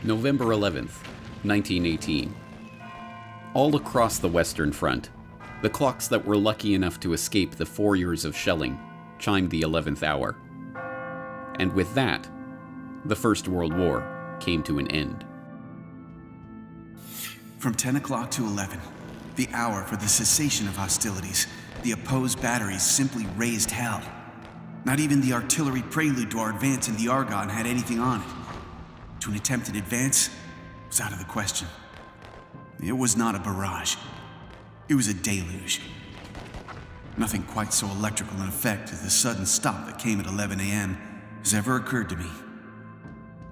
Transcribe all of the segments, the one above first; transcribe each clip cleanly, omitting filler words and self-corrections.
November 11th, 1918. All across the Western Front, the clocks that were lucky enough to escape the 4 years of shelling chimed the 11th hour. And with that, the First World War came to an end. From 10 o'clock to 11, the hour for the cessation of hostilities, the opposed batteries simply raised hell. Not even the artillery prelude to our advance in the Argonne had anything on it. To an attempted advance was out of the question. It was not a barrage. It was a deluge. Nothing quite so electrical in effect as the sudden stop that came at 11 a.m. has ever occurred to me.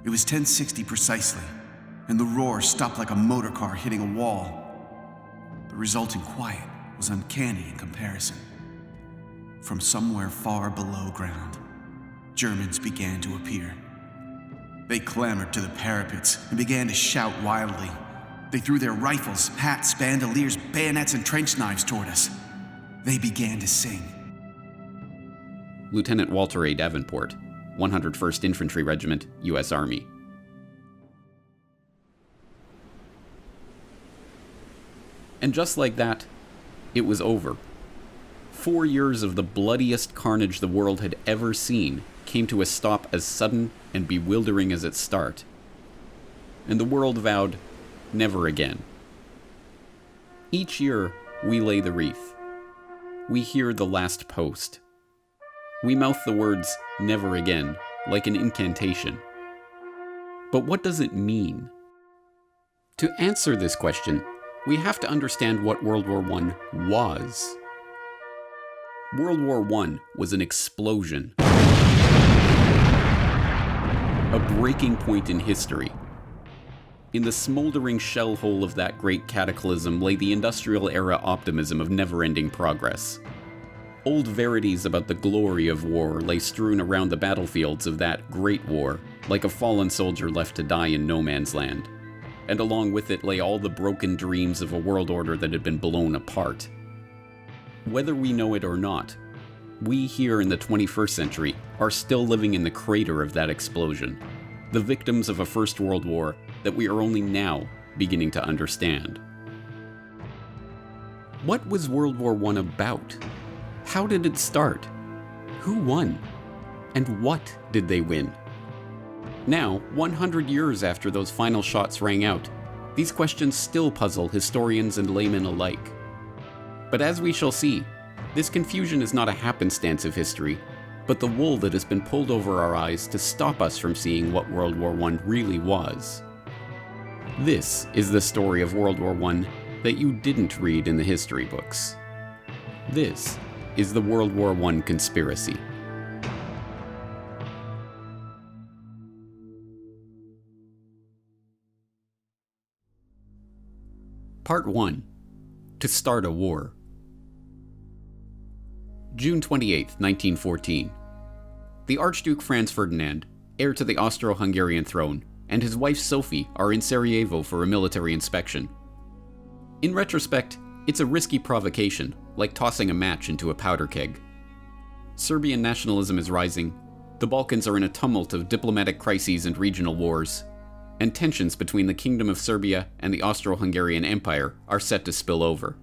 It was 10:60 precisely, and the roar stopped like a motor car hitting a wall. The resulting quiet was uncanny in comparison. From somewhere far below ground, Germans began to appear. They clambered to the parapets and began to shout wildly. They threw their rifles, hats, bandoliers, bayonets, and trench knives toward us. They began to sing. Lieutenant Walter A. Davenport, 101st Infantry Regiment, U.S. Army. And just like that, it was over. 4 years of the bloodiest carnage the world had ever seen came to a stop as sudden and bewildering as its start. And the world vowed, never again. Each year, we lay the wreath. We hear the last post. We mouth the words, never again, like an incantation. But what does it mean? To answer this question, we have to understand what World War I was. World War I was an explosion. A breaking point in history. In the smoldering shell hole of that great cataclysm lay the industrial era optimism of never-ending progress. Old verities about the glory of war lay strewn around the battlefields of that great war, like a fallen soldier left to die in no man's land. And along with it lay all the broken dreams of a world order that had been blown apart. Whether we know it or not, we here in the 21st century are still living in the crater of that explosion, the victims of a First World War that we are only now beginning to understand. What was World War I about? How did it start? Who won? And what did they win? Now, 100 years after those final shots rang out, these questions still puzzle historians and laymen alike. But as we shall see, this confusion is not a happenstance of history, but the wool that has been pulled over our eyes to stop us from seeing what World War I really was. This is the story of World War I that you didn't read in the history books. This is the World War I Conspiracy. Part 1. To start a war. June 28, 1914. The Archduke Franz Ferdinand, heir to the Austro-Hungarian throne, and his wife Sophie are in Sarajevo for a military inspection. In retrospect, it's a risky provocation, like tossing a match into a powder keg. Serbian nationalism is rising, the Balkans are in a tumult of diplomatic crises and regional wars, and tensions between the Kingdom of Serbia and the Austro-Hungarian Empire are set to spill over.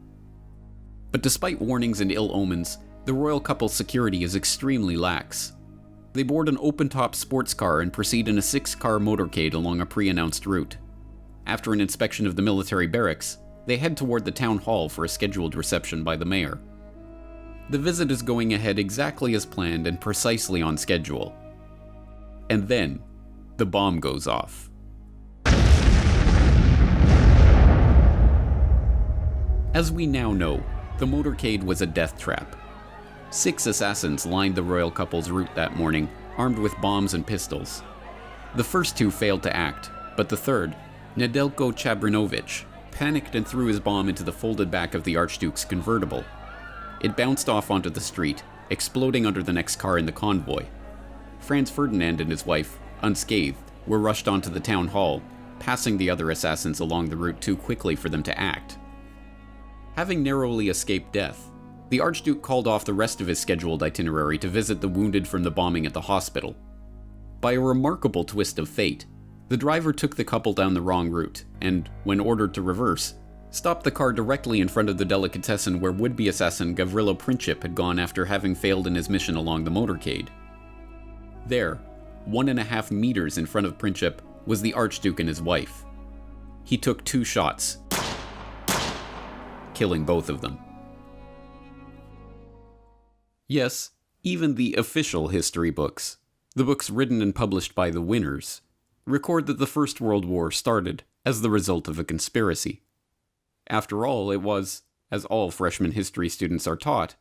But despite warnings and ill omens, the royal couple's security is extremely lax. They board an open-top sports car and proceed in a 6-car motorcade along a pre-announced route. After an inspection of the military barracks, they head toward the town hall for a scheduled reception by the mayor. The visit is going ahead exactly as planned and precisely on schedule. And then, the bomb goes off. As we now know, the motorcade was a death trap. 6 assassins lined the royal couple's route that morning, armed with bombs and pistols. The first 2 failed to act, but the third, Nedeljko Chabrinovic, panicked and threw his bomb into the folded back of the Archduke's convertible. It bounced off onto the street, exploding under the next car in the convoy. Franz Ferdinand and his wife, unscathed, were rushed onto the town hall, passing the other assassins along the route too quickly for them to act. Having narrowly escaped death, the Archduke called off the rest of his scheduled itinerary to visit the wounded from the bombing at the hospital. By a remarkable twist of fate, The driver took the couple down the wrong route, and, when ordered to reverse, stopped the car directly in front of the delicatessen where would-be assassin Gavrilo Princip had gone after having failed in his mission along the motorcade. There, 1.5 meters in front of Princip, was the Archduke and his wife. He took 2 shots, killing both of them. Yes, even the official history books, the books written and published by the winners, record that the First World War started as the result of a conspiracy. After all, it was, as all freshman history students are taught,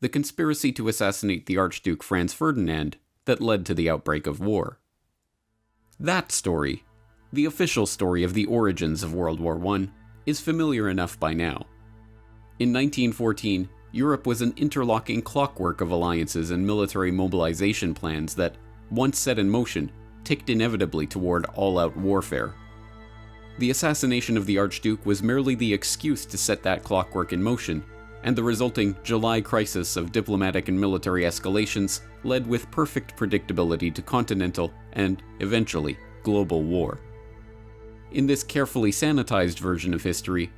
the conspiracy to assassinate the Archduke Franz Ferdinand that led to the outbreak of war. That story, the official story of the origins of World War I, is familiar enough by now. In 1914, Europe was an interlocking clockwork of alliances and military mobilization plans that, once set in motion, ticked inevitably toward all-out warfare. The assassination of the Archduke was merely the excuse to set that clockwork in motion, and the resulting July crisis of diplomatic and military escalations led with perfect predictability to continental and, eventually, global war. In this carefully sanitized version of history,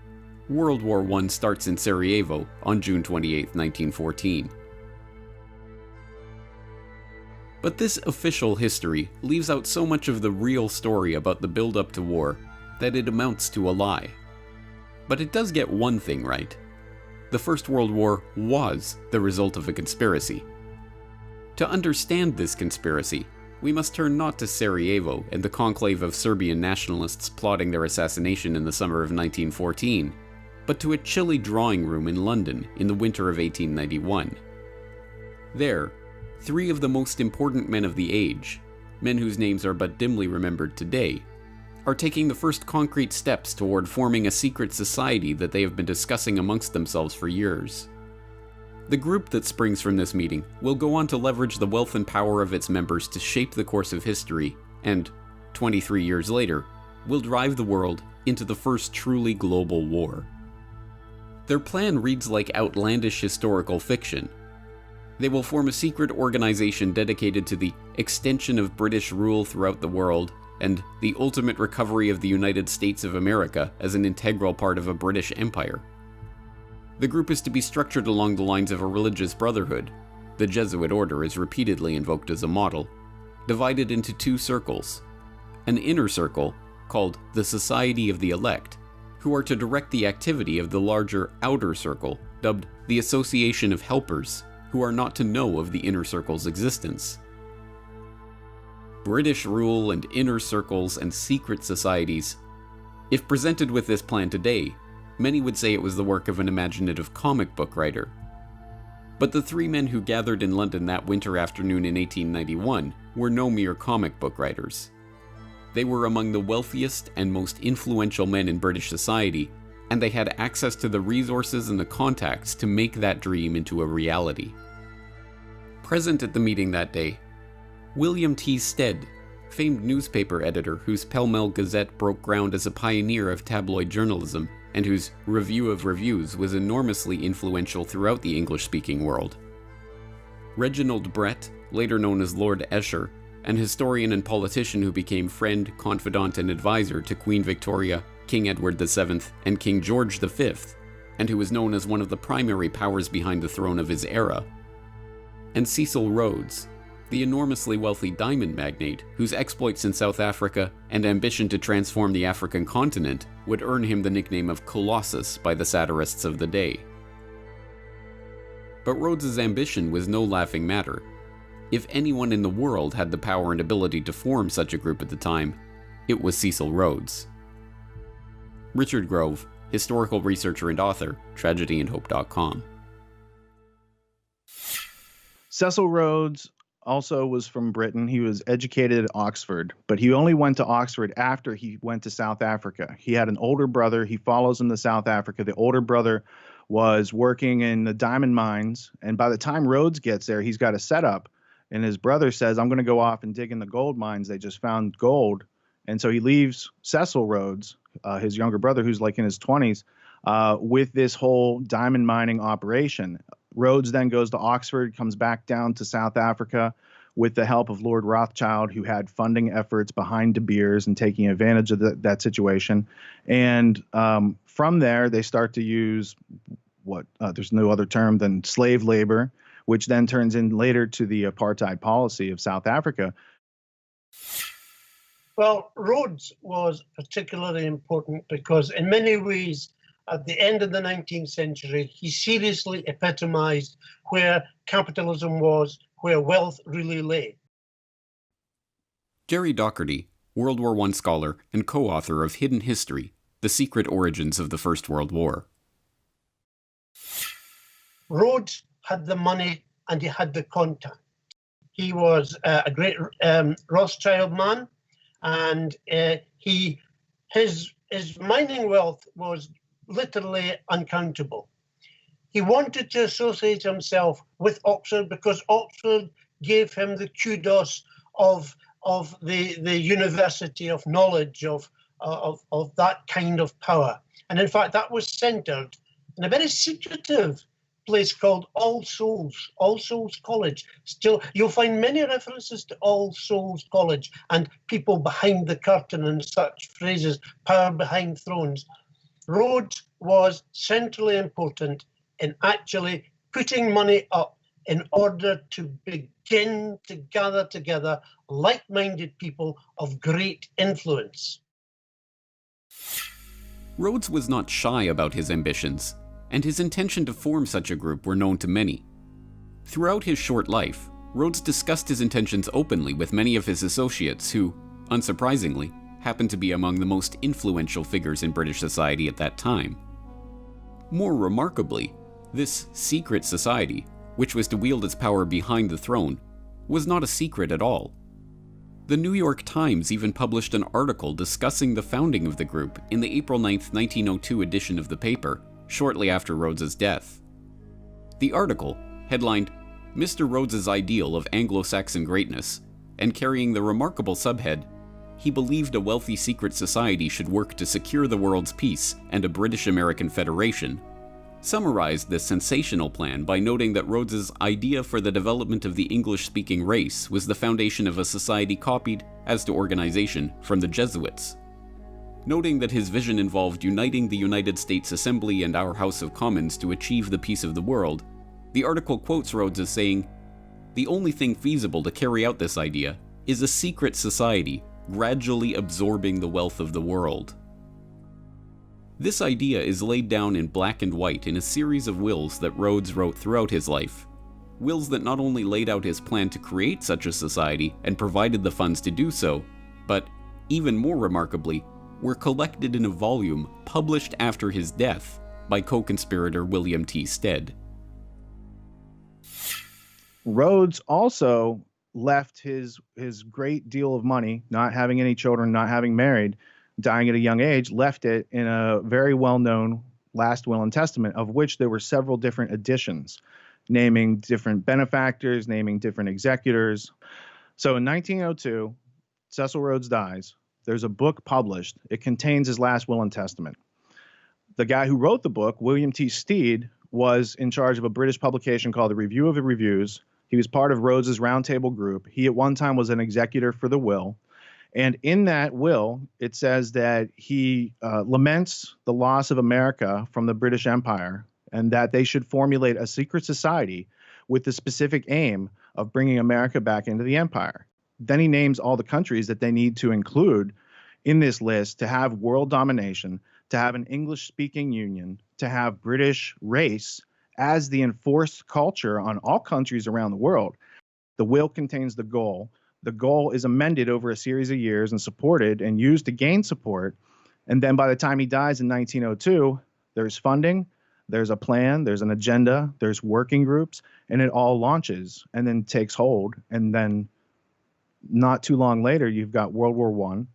World War I starts in Sarajevo on June 28, 1914. But this official history leaves out so much of the real story about the build-up to war that it amounts to a lie. But it does get one thing right. The First World War was the result of a conspiracy. To understand this conspiracy, we must turn not to Sarajevo and the conclave of Serbian nationalists plotting their assassination in the summer of 1914, but to a chilly drawing room in London in the winter of 1891. There, 3 of the most important men of the age, men whose names are but dimly remembered today, are taking the first concrete steps toward forming a secret society that they have been discussing amongst themselves for years. The group that springs from this meeting will go on to leverage the wealth and power of its members to shape the course of history, and, 23 years later, will drive the world into the first truly global war. Their plan reads like outlandish historical fiction. They will form a secret organization dedicated to the extension of British rule throughout the world and the ultimate recovery of the United States of America as an integral part of a British empire. The group is to be structured along the lines of a religious brotherhood. The Jesuit order is repeatedly invoked as a model, divided into 2 circles. An inner circle, called the Society of the Elect, who are to direct the activity of the larger outer circle, dubbed the Association of Helpers, who are not to know of the inner circle's existence. British rule and inner circles and secret societies. If presented with this plan today, many would say it was the work of an imaginative comic book writer. But the 3 men who gathered in London that winter afternoon in 1891 were no mere comic book writers. They were among the wealthiest and most influential men in British society, and they had access to the resources and the contacts to make that dream into a reality. Present at the meeting that day, William T. Stead, famed newspaper editor whose Pall Mall Gazette broke ground as a pioneer of tabloid journalism, and whose Review of Reviews was enormously influential throughout the English-speaking world. Reginald Brett, later known as Lord Esher, an historian and politician who became friend, confidant, and advisor to Queen Victoria, King Edward VII, and King George V, and who was known as one of the primary powers behind the throne of his era. And Cecil Rhodes, the enormously wealthy diamond magnate whose exploits in South Africa and ambition to transform the African continent would earn him the nickname of Colossus by the satirists of the day. But Rhodes's ambition was no laughing matter. If anyone in the world had the power and ability to form such a group at the time, it was Cecil Rhodes. Richard Grove, historical researcher and author, tragedyandhope.com. Cecil Rhodes also was from Britain. He was educated at Oxford, but he only went to Oxford after he went to South Africa. He had an older brother. He follows him to South Africa. The older brother was working in the diamond mines, and by the time Rhodes gets there, he's got a setup, and his brother says, I'm going to go off and dig in the gold mines. They just found gold. And so he leaves Cecil Rhodes, his younger brother, who's like in his 20s, with this whole diamond mining operation. Rhodes then goes to Oxford, comes back down to South Africa, with the help of Lord Rothschild, who had funding efforts behind De Beers and taking advantage of that situation. And from there, they start to use there's no other term than slave labor, which then turns in later to the apartheid policy of South Africa. Well, Rhodes was particularly important because in many ways, at the end of the 19th century, he seriously epitomized where capitalism was, where wealth really lay. Jerry Docherty, World War I scholar and co-author of Hidden History, The Secret Origins of the First World War. Rhodes had the money and he had the contact. He was a great Rothschild man, and his mining wealth was literally uncountable. He wanted to associate himself with Oxford because Oxford gave him the kudos of the university of knowledge, of that kind of power. And in fact, that was centered in a very secretive place called All Souls College. Still, you'll find many references to All Souls College and people behind the curtain and such phrases, power behind thrones. Rhodes was centrally important in actually putting money up in order to begin to gather together like-minded people of great influence. Rhodes was not shy about his ambitions, and his intention to form such a group were known to many. Throughout his short life, Rhodes discussed his intentions openly with many of his associates who, unsurprisingly, happened to be among the most influential figures in British society at that time. More remarkably, this secret society, which was to wield its power behind the throne, was not a secret at all. The New York Times even published an article discussing the founding of the group in the April 9, 1902 edition of the paper, shortly after Rhodes's death. The article, headlined "Mr. Rhodes's Ideal of Anglo-Saxon Greatness," and carrying the remarkable subhead, "He believed a wealthy secret society should work to secure the world's peace and a British-American federation," summarized this sensational plan by noting that Rhodes's idea for the development of the English-speaking race was the foundation of a society copied, as to organization, from the Jesuits. Noting that his vision involved uniting the United States Assembly and our House of Commons to achieve the peace of the world, the article quotes Rhodes as saying, "The only thing feasible to carry out this idea is a secret society gradually absorbing the wealth of the world." This idea is laid down in black and white in a series of wills that Rhodes wrote throughout his life. Wills that not only laid out his plan to create such a society and provided the funds to do so, but, even more remarkably, were collected in a volume published after his death by co-conspirator William T. Stead. Rhodes also left his great deal of money, not having any children, not having married, dying at a young age, left it in a very well-known last will and testament, of which there were several different editions, naming different benefactors, naming different executors. So in 1902, Cecil Rhodes dies. There's a book published. It contains his last will and testament. The guy who wrote the book, William T. Stead, was in charge of a British publication called the Review of the Reviews. He was part of Rhodes's roundtable group. He at one time was an executor for the will. And in that will, it says that he laments the loss of America from the British Empire and that they should formulate a secret society with the specific aim of bringing America back into the empire. Then he names all the countries that they need to include in this list to have world domination, to have an English-speaking union, to have British race as the enforced culture on all countries around the world. The will contains the goal. The goal is amended over a series of years and supported and used to gain support. And then by the time he dies in 1902, there's funding, there's a plan, there's an agenda, there's working groups, and it all launches and then takes hold. And then not too long later, you've got World War I.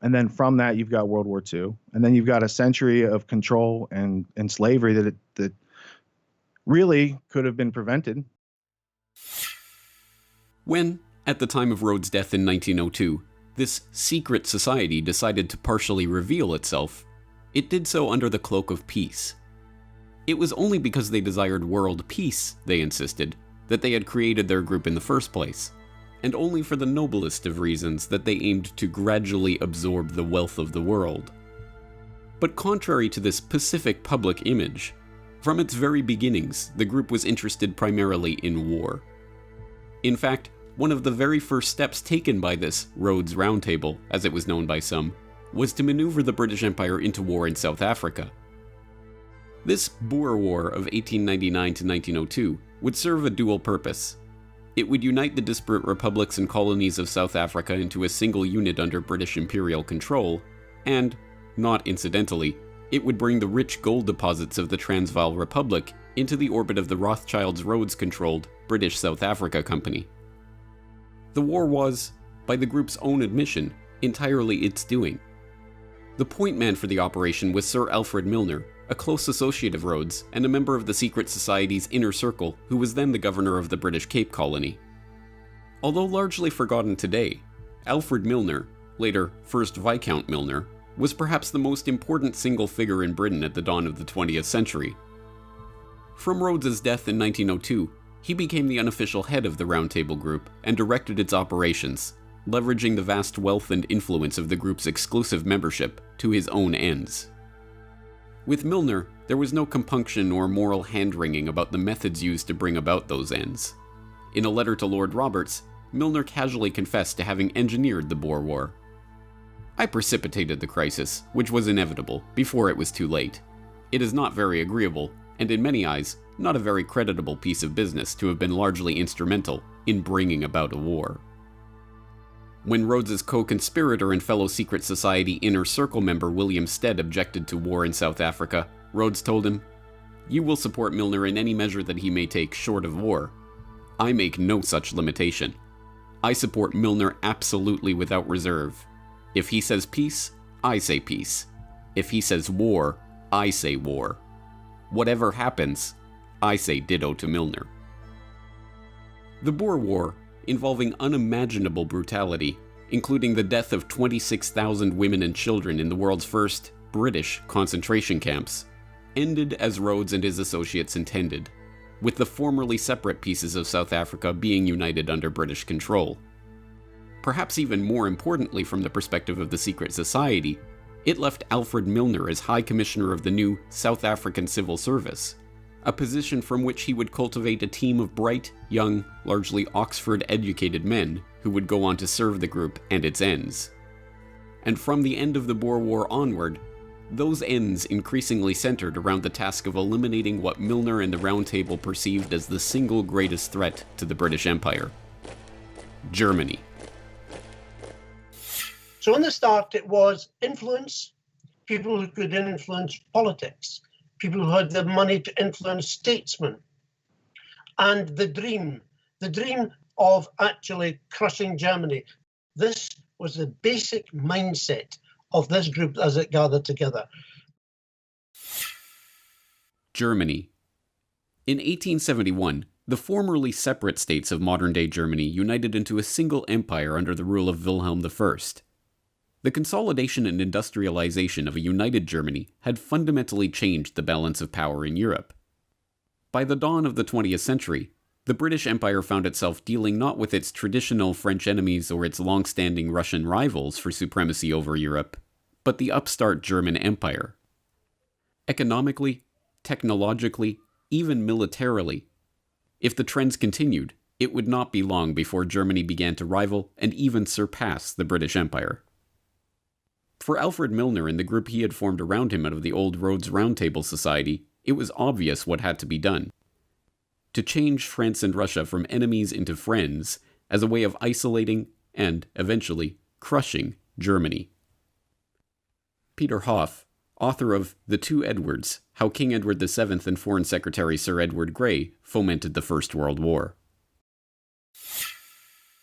And then from that, you've got World War II. And then you've got a century of control and slavery that really could have been prevented. When, at the time of Rhodes' death in 1902, this secret society decided to partially reveal itself, it did so under the cloak of peace. It was only because they desired world peace, they insisted, that they had created their group in the first place. and only for the noblest of reasons that they aimed to gradually absorb the wealth of the world. But contrary to this pacific public image, from its very beginnings, the group was interested primarily in war. In fact, one of the very first steps taken by this Rhodes Round Table, as it was known by some, was to maneuver the British Empire into war in South Africa. This Boer War of 1899 to 1902 would serve a dual purpose. It would unite the disparate republics and colonies of South Africa into a single unit under British imperial control, and, not incidentally, it would bring the rich gold deposits of the Transvaal Republic into the orbit of the Rothschilds Rhodes-controlled British South Africa Company. The war was, by the group's own admission, entirely its doing. The point man for the operation was Sir Alfred Milner, a close associate of Rhodes and a member of the secret society's inner circle who was then the governor of the British Cape Colony. Although largely forgotten today, Alfred Milner, later First Viscount Milner, was perhaps the most important single figure in Britain at the dawn of the 20th century. From Rhodes's death in 1902, he became the unofficial head of the Round Table Group and directed its operations, leveraging the vast wealth and influence of the group's exclusive membership to his own ends. With Milner, there was no compunction or moral hand-wringing about the methods used to bring about those ends. In a letter to Lord Roberts, Milner casually confessed to having engineered the Boer War. "I precipitated the crisis, which was inevitable, before it was too late. It is not very agreeable, and in many eyes, not a very creditable piece of business to have been largely instrumental in bringing about a war." When Rhodes's co-conspirator and fellow secret society Inner Circle member William Stead objected to war in South Africa, Rhodes told him, "You will support Milner in any measure that he may take short of war. I make no such limitation. I support Milner absolutely without reserve. If he says peace, I say peace. If he says war, I say war. Whatever happens, I say ditto to Milner." The Boer War, involving unimaginable brutality, including the death of 26,000 women and children in the world's first British concentration camps, ended as Rhodes and his associates intended, with the formerly separate pieces of South Africa being united under British control. Perhaps even more importantly from the perspective of the secret society, it left Alfred Milner as High Commissioner of the new South African Civil Service, a position from which he would cultivate a team of bright, young, largely Oxford-educated men who would go on to serve the group and its ends. And from the end of the Boer War onward, those ends increasingly centered around the task of eliminating what Milner and the Round Table perceived as the single greatest threat to the British Empire: Germany. So in the start, it was influence, people who could influence politics, people who had the money to influence statesmen, and the dream of actually crushing Germany. This was the basic mindset of this group as it gathered together. Germany. In 1871, the formerly separate states of modern-day Germany united into a single empire under the rule of Wilhelm I. The consolidation and industrialization of a united Germany had fundamentally changed the balance of power in Europe. By the dawn of the 20th century, the British Empire found itself dealing not with its traditional French enemies or its long-standing Russian rivals for supremacy over Europe, but the upstart German Empire. Economically, technologically, even militarily, if the trends continued, it would not be long before Germany began to rival and even surpass the British Empire. For Alfred Milner and the group he had formed around him out of the old Rhodes Round Table Society, it was obvious what had to be done. To change France and Russia from enemies into friends as a way of isolating and, eventually, crushing Germany. Peter Hoff, author of The Two Edwards, How King Edward VII and Foreign Secretary Sir Edward Grey Fomented the First World War.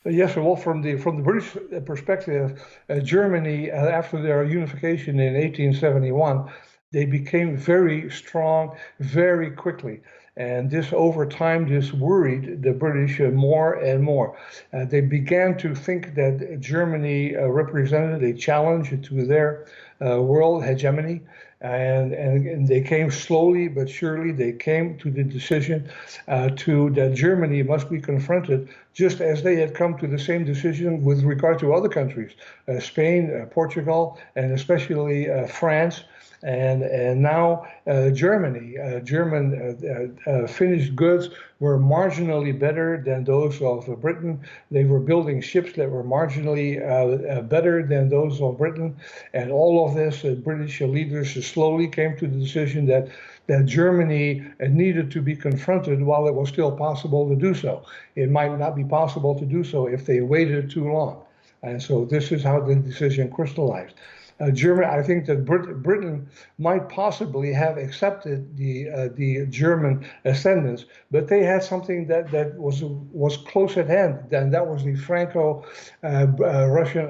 Yes, well, from the British perspective, Germany, after their unification in 1871, they became very strong very quickly. And this, over time, just worried the British more and more. They began to think that Germany represented a challenge to their world hegemony. And they came slowly but surely. They came to the decision that Germany must be confronted, just as they had come to the same decision with regard to other countries, Spain, Portugal, and especially France. And now Germany. German finished goods were marginally better than those of Britain. They were building ships that were marginally better than those of Britain. And all of this, British leaders slowly came to the decision that Germany needed to be confronted while it was still possible to do so. It might not be possible to do so if they waited too long. And so this is how the decision crystallized. Germany, I think that Britain might possibly have accepted the German ascendance, but they had something that was close at hand. Then that was the Franco-Russian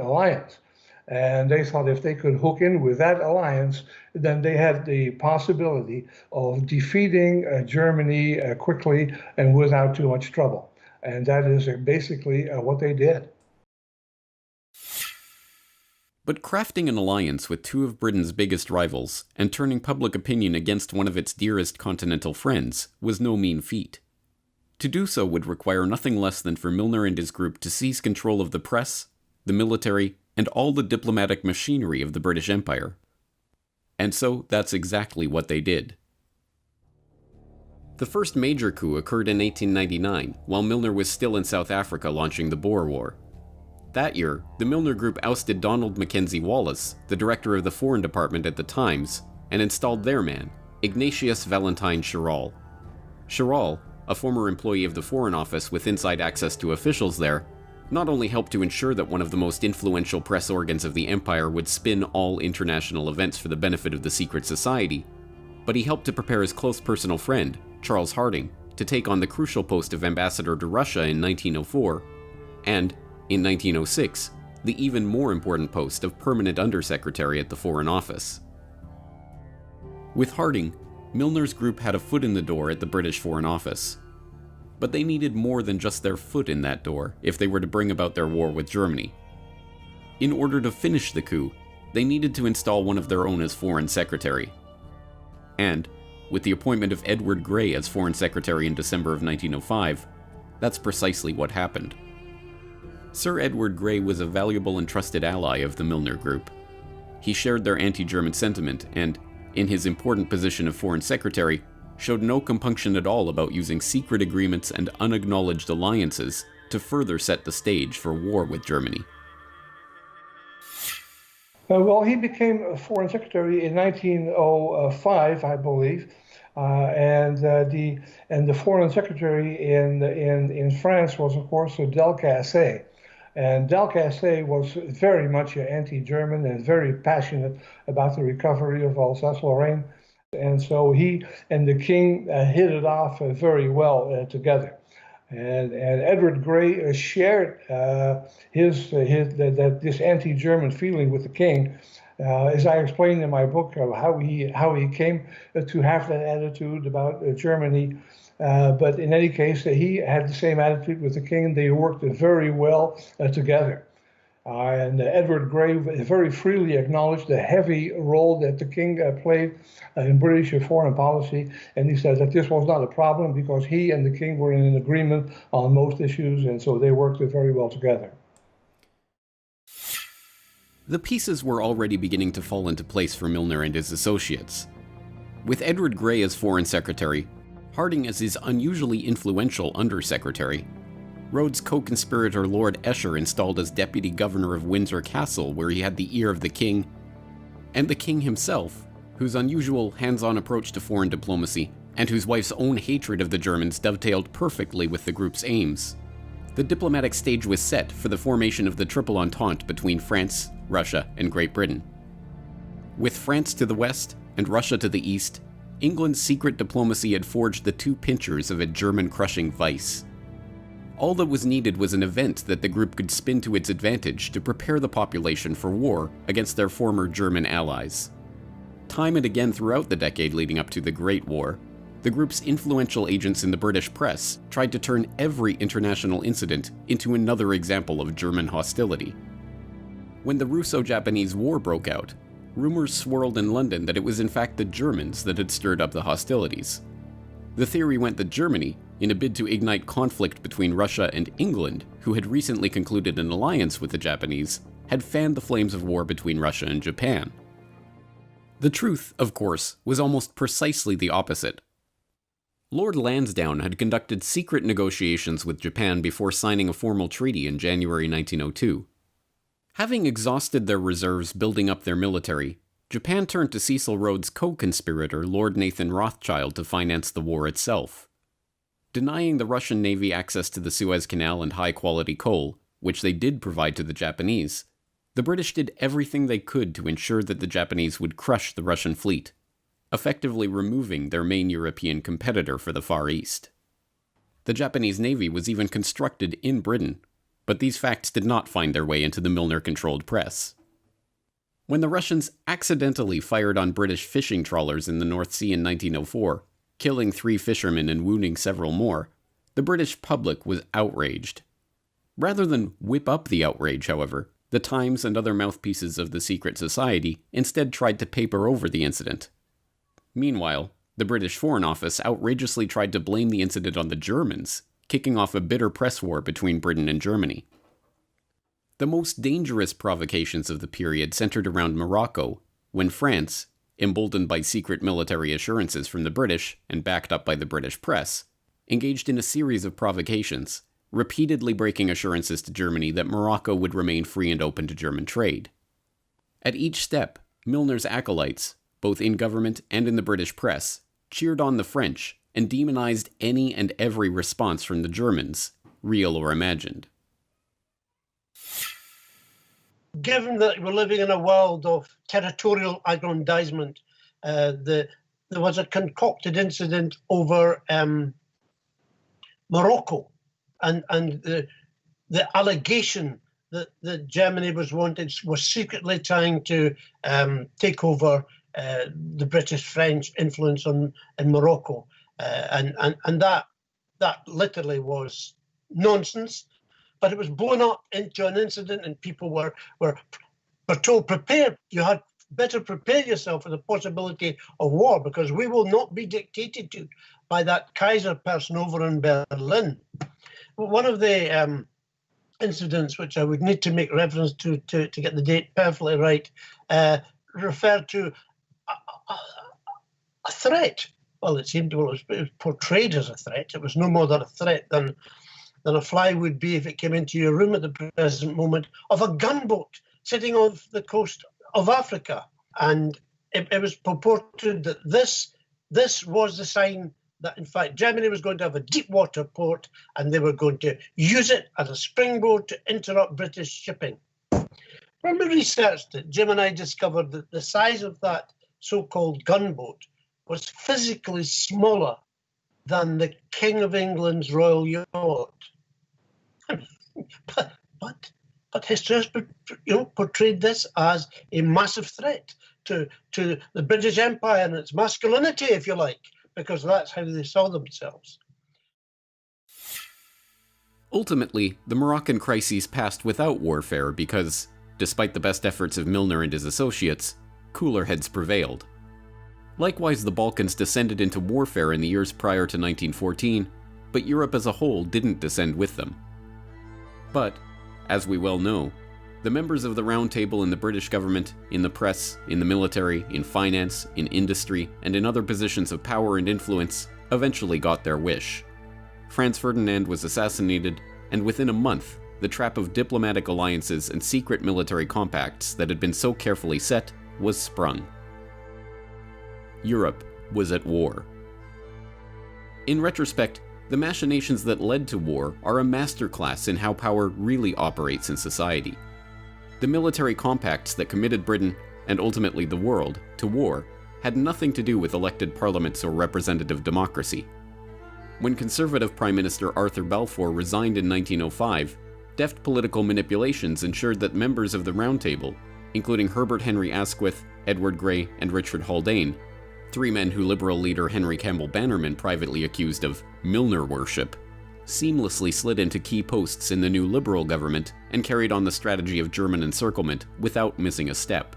alliance, and they thought if they could hook in with that alliance, then they had the possibility of defeating Germany quickly and without too much trouble. And that is basically what they did. But crafting an alliance with two of Britain's biggest rivals and turning public opinion against one of its dearest continental friends was no mean feat. To do so would require nothing less than for Milner and his group to seize control of the press, the military, and all the diplomatic machinery of the British Empire. And so that's exactly what they did. The first major coup occurred in 1899, while Milner was still in South Africa launching the Boer War. That year, the Milner Group ousted Donald Mackenzie Wallace, the director of the Foreign Department at the Times, and installed their man, Ignatius Valentine Chiral. Chiral, a former employee of the Foreign Office with inside access to officials there, not only helped to ensure that one of the most influential press organs of the empire would spin all international events for the benefit of the secret society, but he helped to prepare his close personal friend, Charles Harding, to take on the crucial post of ambassador to Russia in 1904, and, in 1906, the even more important post of permanent undersecretary at the Foreign Office. With Harding, Milner's group had a foot in the door at the British Foreign Office. But they needed more than just their foot in that door if they were to bring about their war with Germany. In order to finish the coup, they needed to install one of their own as Foreign Secretary. And, with the appointment of Edward Grey as Foreign Secretary in December of 1905, that's precisely what happened. Sir Edward Grey was a valuable and trusted ally of the Milner Group. He shared their anti-German sentiment and, in his important position of Foreign Secretary, showed no compunction at all about using secret agreements and unacknowledged alliances to further set the stage for war with Germany. Well, he became a Foreign Secretary in 1905, I believe, and the Foreign Secretary in France was, of course, Delcasse. And Delcasse was very much anti-German and very passionate about the recovery of Alsace-Lorraine. And so he and the king hit it off very well together. And Edward Grey shared this anti-German feeling with the king, as I explained in my book, how he came to have that attitude about Germany. But in any case, he had the same attitude with the king. They worked very well together. And Edward Grey very freely acknowledged the heavy role that the king played in British foreign policy. And he said that this was not a problem because he and the king were in an agreement on most issues, and so they worked very well together. The pieces were already beginning to fall into place for Milner and his associates. With Edward Grey as Foreign Secretary, Harding as his unusually influential Undersecretary, Rhodes' co-conspirator Lord Esher installed as Deputy Governor of Windsor Castle, where he had the ear of the king, and the king himself, whose unusual hands-on approach to foreign diplomacy and whose wife's own hatred of the Germans dovetailed perfectly with the group's aims. The diplomatic stage was set for the formation of the Triple Entente between France, Russia, and Great Britain. With France to the west and Russia to the east, England's secret diplomacy had forged the two pincers of a German-crushing vice. All that was needed was an event that the group could spin to its advantage to prepare the population for war against their former German allies. Time and again throughout the decade leading up to the Great War, the group's influential agents in the British press tried to turn every international incident into another example of German hostility. When the Russo-Japanese War broke out, rumors swirled in London that it was in fact the Germans that had stirred up the hostilities. The theory went that Germany, in a bid to ignite conflict between Russia and England, who had recently concluded an alliance with the Japanese, had fanned the flames of war between Russia and Japan. The truth, of course, was almost precisely the opposite. Lord Lansdowne had conducted secret negotiations with Japan before signing a formal treaty in January 1902. Having exhausted their reserves building up their military, Japan turned to Cecil Rhodes' co-conspirator Lord Nathan Rothschild to finance the war itself. Denying the Russian Navy access to the Suez Canal and high-quality coal, which they did provide to the Japanese, the British did everything they could to ensure that the Japanese would crush the Russian fleet, effectively removing their main European competitor for the Far East. The Japanese Navy was even constructed in Britain, but these facts did not find their way into the Milner-controlled press. When the Russians accidentally fired on British fishing trawlers in the North Sea in 1904, killing 3 fishermen and wounding several more, the British public was outraged. Rather than whip up the outrage, however, the Times and other mouthpieces of the secret society instead tried to paper over the incident. Meanwhile, the British Foreign Office outrageously tried to blame the incident on the Germans, kicking off a bitter press war between Britain and Germany. The most dangerous provocations of the period centered around Morocco, when France, emboldened by secret military assurances from the British and backed up by the British press, engaged in a series of provocations, repeatedly breaking assurances to Germany that Morocco would remain free and open to German trade. At each step, Milner's acolytes, both in government and in the British press, cheered on the French and demonized any and every response from the Germans, real or imagined. Given that we're living in a world of territorial aggrandizement, there was a concocted incident over Morocco, and the allegation that Germany was secretly trying to take over the British-French influence in Morocco, and that literally was nonsense. But it was blown up into an incident, and people were told, prepare. You had better prepare yourself for the possibility of war, because we will not be dictated to by that Kaiser person over in Berlin. One of the incidents, which I would need to make reference to get the date perfectly right, referred to a threat. Well, it was portrayed as a threat. It was no more than a threat than a fly would be if it came into your room at the present moment, of a gunboat sitting off the coast of Africa. And it was purported that this was the sign that, in fact, Germany was going to have a deep water port, and they were going to use it as a springboard to interrupt British shipping. When we researched it, Jim and I discovered that the size of that so-called gunboat was physically smaller than the King of England's royal yacht. But history has portrayed this as a massive threat to the British Empire and its masculinity, if you like, because that's how they saw themselves. Ultimately, the Moroccan crises passed without warfare because, despite the best efforts of Milner and his associates, cooler heads prevailed. Likewise, the Balkans descended into warfare in the years prior to 1914, but Europe as a whole didn't descend with them. But, as we well know, the members of the Round Table in the British government, in the press, in the military, in finance, in industry, and in other positions of power and influence eventually got their wish. Franz Ferdinand was assassinated, and within a month, the trap of diplomatic alliances and secret military compacts that had been so carefully set was sprung. Europe was at war. In retrospect, the machinations that led to war are a masterclass in how power really operates in society. The military compacts that committed Britain, and ultimately the world, to war had nothing to do with elected parliaments or representative democracy. When Conservative Prime Minister Arthur Balfour resigned in 1905, deft political manipulations ensured that members of the Round Table, including Herbert Henry Asquith, Edward Grey, and Richard Haldane, 3 men who Liberal leader Henry Campbell Bannerman privately accused of Milner worship, seamlessly slid into key posts in the new Liberal government and carried on the strategy of German encirclement without missing a step.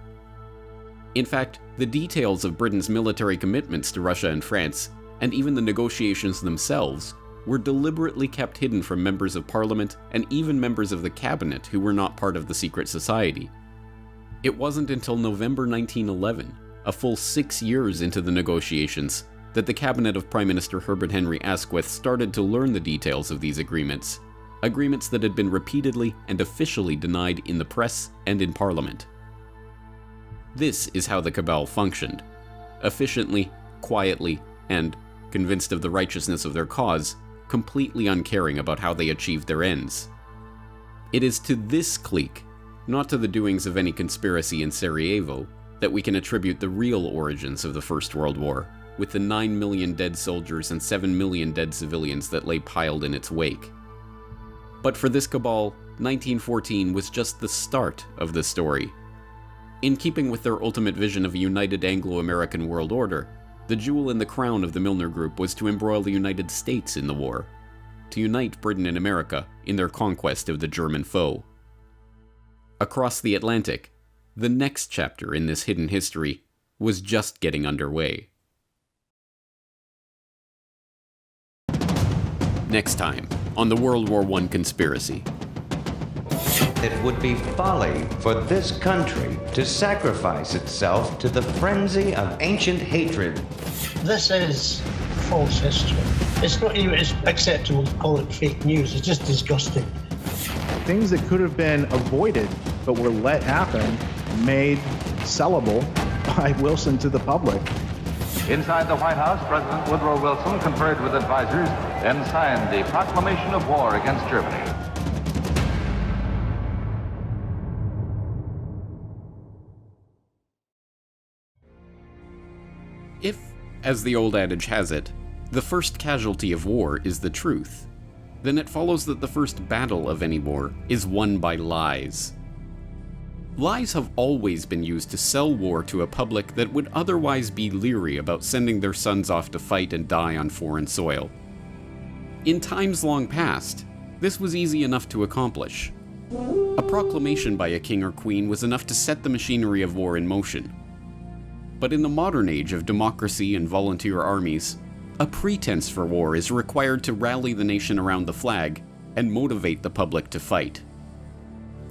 In fact, the details of Britain's military commitments to Russia and France, and even the negotiations themselves, were deliberately kept hidden from members of parliament and even members of the cabinet who were not part of the secret society. It wasn't until November 1911, a full 6 years into the negotiations, that the cabinet of Prime Minister Herbert Henry Asquith started to learn the details of these agreements that had been repeatedly and officially denied in the press and in Parliament. This is how the cabal functioned. Efficiently, quietly, and, convinced of the righteousness of their cause, completely uncaring about how they achieved their ends. It is to this clique, not to the doings of any conspiracy in Sarajevo, that we can attribute the real origins of the First World War, with the 9 million dead soldiers and 7 million dead civilians that lay piled in its wake. But for this cabal, 1914 was just the start of the story. In keeping with their ultimate vision of a united Anglo-American world order, the jewel in the crown of the Milner Group was to embroil the United States in the war, to unite Britain and America in their conquest of the German foe. Across the Atlantic, the next chapter in this hidden history was just getting underway. Next time on the World War I Conspiracy. It would be folly for this country to sacrifice itself to the frenzy of ancient hatred. This is false history. It's not even acceptable to call it fake news. It's just disgusting. Things that could have been avoided but were let happen, made sellable by Wilson to the public. Inside the White House, President Woodrow Wilson conferred with advisors and signed the proclamation of war against Germany. If, as the old adage has it, the first casualty of war is the truth, then it follows that the first battle of any war is won by lies. Lies have always been used to sell war to a public that would otherwise be leery about sending their sons off to fight and die on foreign soil. In times long past, this was easy enough to accomplish. A proclamation by a king or queen was enough to set the machinery of war in motion. But in the modern age of democracy and volunteer armies, a pretense for war is required to rally the nation around the flag and motivate the public to fight.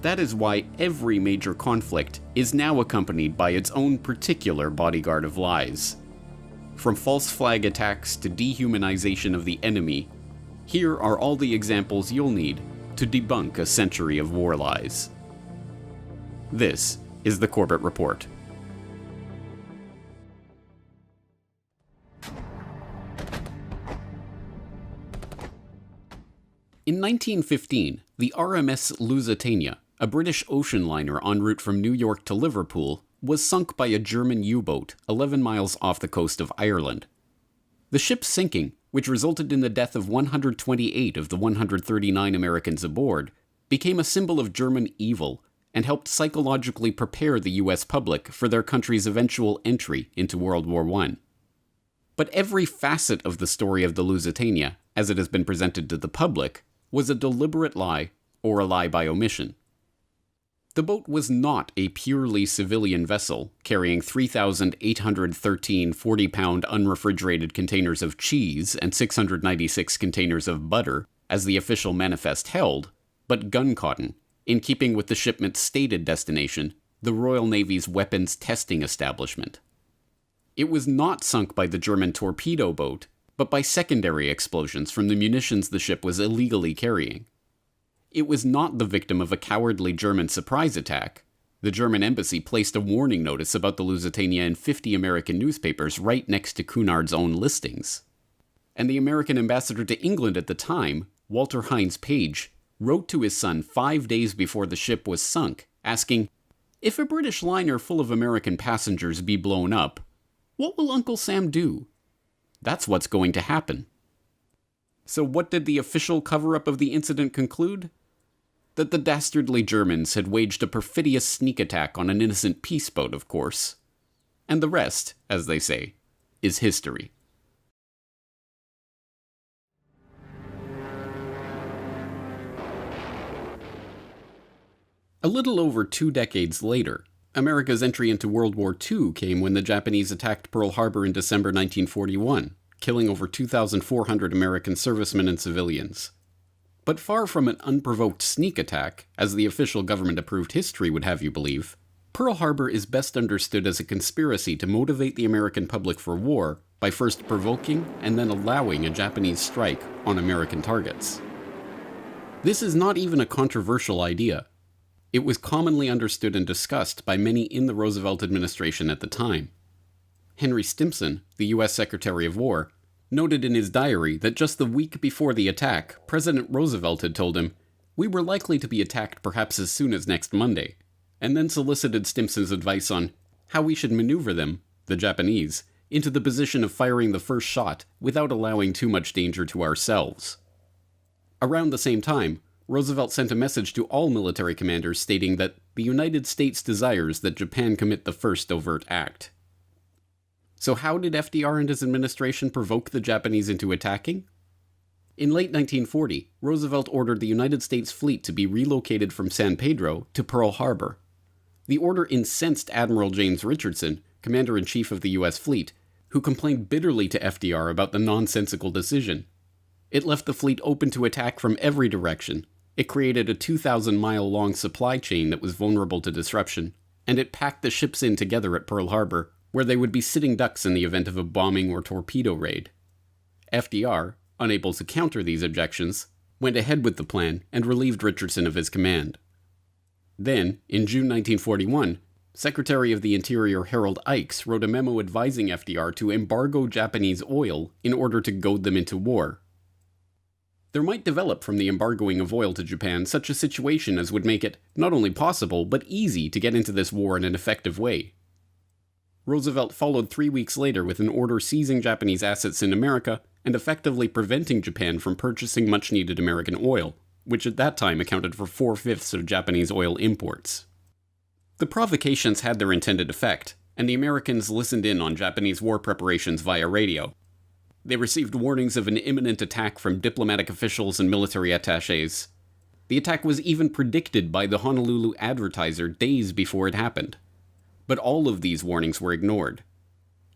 That is why every major conflict is now accompanied by its own particular bodyguard of lies. From false flag attacks to dehumanization of the enemy, here are all the examples you'll need to debunk a century of war lies. This is the Corbett Report. In 1915, the RMS Lusitania, a British ocean liner en route from New York to Liverpool, was sunk by a German U-boat 11 miles off the coast of Ireland. The ship's sinking, which resulted in the death of 128 of the 139 Americans aboard, became a symbol of German evil and helped psychologically prepare the US public for their country's eventual entry into World War I. But every facet of the story of the Lusitania, as it has been presented to the public, was a deliberate lie or a lie by omission. The boat was not a purely civilian vessel carrying 3,813 40-pound unrefrigerated containers of cheese and 696 containers of butter, as the official manifest held, but gun cotton, in keeping with the shipment's stated destination, the Royal Navy's weapons testing establishment. It was not sunk by the German torpedo boat, but by secondary explosions from the munitions the ship was illegally carrying. It was not the victim of a cowardly German surprise attack. The German embassy placed a warning notice about the Lusitania in 50 American newspapers right next to Cunard's own listings. And the American ambassador to England at the time, Walter Hines Page, wrote to his son 5 days before the ship was sunk, asking, "If a British liner full of American passengers be blown up, what will Uncle Sam do? That's what's going to happen." So what did the official cover-up of the incident conclude? That the dastardly Germans had waged a perfidious sneak attack on an innocent peace boat, of course. And the rest, as they say, is history. A little over 2 decades later, America's entry into World War II came when the Japanese attacked Pearl Harbor in December 1941, killing over 2,400 American servicemen and civilians. But far from an unprovoked sneak attack, as the official government-approved history would have you believe, Pearl Harbor is best understood as a conspiracy to motivate the American public for war by first provoking and then allowing a Japanese strike on American targets. This is not even a controversial idea. It was commonly understood and discussed by many in the Roosevelt administration at the time. Henry Stimson, the U.S. Secretary of War, noted in his diary that just the week before the attack, President Roosevelt had told him, "We were likely to be attacked perhaps as soon as next Monday," and then solicited Stimson's advice on how we should maneuver them, the Japanese, into the position of firing the first shot without allowing too much danger to ourselves. Around the same time, Roosevelt sent a message to all military commanders stating that the United States desires that Japan commit the first overt act. So how did FDR and his administration provoke the Japanese into attacking? In late 1940, Roosevelt ordered the United States fleet to be relocated from San Pedro to Pearl Harbor. The order incensed Admiral James Richardson, Commander-in-Chief of the U.S. fleet, who complained bitterly to FDR about the nonsensical decision. It left the fleet open to attack from every direction. It created a 2,000-mile-long supply chain that was vulnerable to disruption, and it packed the ships in together at Pearl Harbor, where they would be sitting ducks in the event of a bombing or torpedo raid. FDR, unable to counter these objections, went ahead with the plan and relieved Richardson of his command. Then, in June 1941, Secretary of the Interior Harold Ikes wrote a memo advising FDR to embargo Japanese oil in order to goad them into war. There might develop from the embargoing of oil to Japan such a situation as would make it not only possible, but easy to get into this war in an effective way. Roosevelt followed 3 weeks later with an order seizing Japanese assets in America and effectively preventing Japan from purchasing much-needed American oil, which at that time accounted for 4/5 of Japanese oil imports. The provocations had their intended effect, and the Americans listened in on Japanese war preparations via radio. They received warnings of an imminent attack from diplomatic officials and military attachés. The attack was even predicted by the Honolulu Advertiser days before it happened. But all of these warnings were ignored.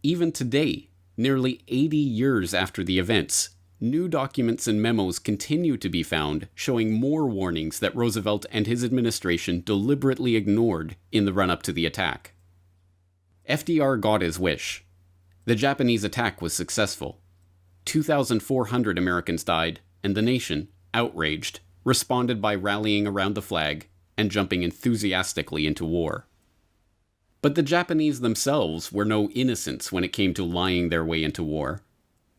Even today, nearly 80 years after the events, new documents and memos continue to be found showing more warnings that Roosevelt and his administration deliberately ignored in the run-up to the attack. FDR got his wish. The Japanese attack was successful. 2,400 Americans died, and the nation, outraged, responded by rallying around the flag and jumping enthusiastically into war. But the Japanese themselves were no innocents when it came to lying their way into war.